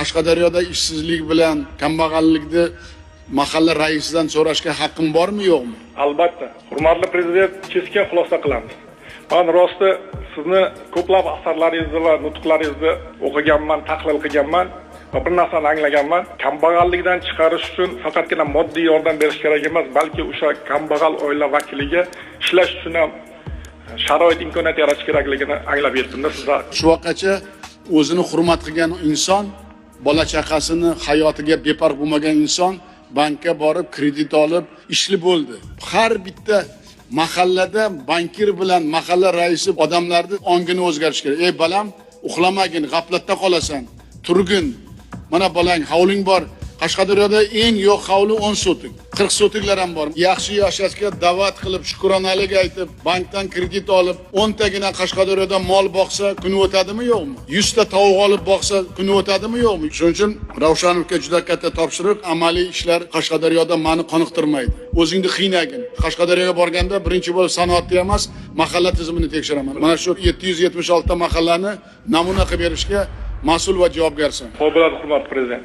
Qashqadaryoda ishsizlik bilan kambag'allikni mahalla raisidan so'rashga haqqim bormi, yo'qmi? Albatta. Hurmatli prezident, keskin xulosa qilamiz. Men rosti sizni ko'plab asarlaringizni va nutqlaringizni o'qiganman, tahlil qilganman va bir narsani anglaganman. Kambag'allikdan chiqarish uchun faqatgina moddiy yordam berish kerak emas, balki o'sha kambag'al oila vakiliga ishlash uchun ham sharoit imkoniyat yaratish kerakligini anglab yetdim-da sizlar. Shu vaqtgacha o'zini hurmat qilgan inson, bola chaqasini hayotiga befarq bo'lmagan inson bankka borib kredit olib ishli bo'ldi. Har bitta mahallada bankir bilan mahalla raisi odamlarni ongini o'zgartirish kerak. Ey balam, uxlamagin, g'aflatda qolasan. Turgin. Mana balang, hovling bor. Qashqadaryoda eng yo'q hovli 10 sotik. 40 sotiklar ham bor. Yaxshi yashashga da'vat qilib, shukronalik aytib, bankdan kredit olib, 10 tagina Qashqadaryoda mol boqsa, kuni o'tadimi, yo'qmi? 100 ta tovuq olib boqsa, kuni o'tadimi, yo'qmi? Shuning uchun Ravshanovga juda katta topshiriq, amaliy ishlar Qashqadaryoda meni qoniqtirmaydi. O'zingni qiynagin. Qashqadaryoga borganda birinchi bo'lib sanoatni emas, mahalla tizimini tekshiraman. Mana shu 776 ta mahallani namuna qilib berishga mas'ul va javobgarsan. Xo'p bo'ladi, hurmatli prezident.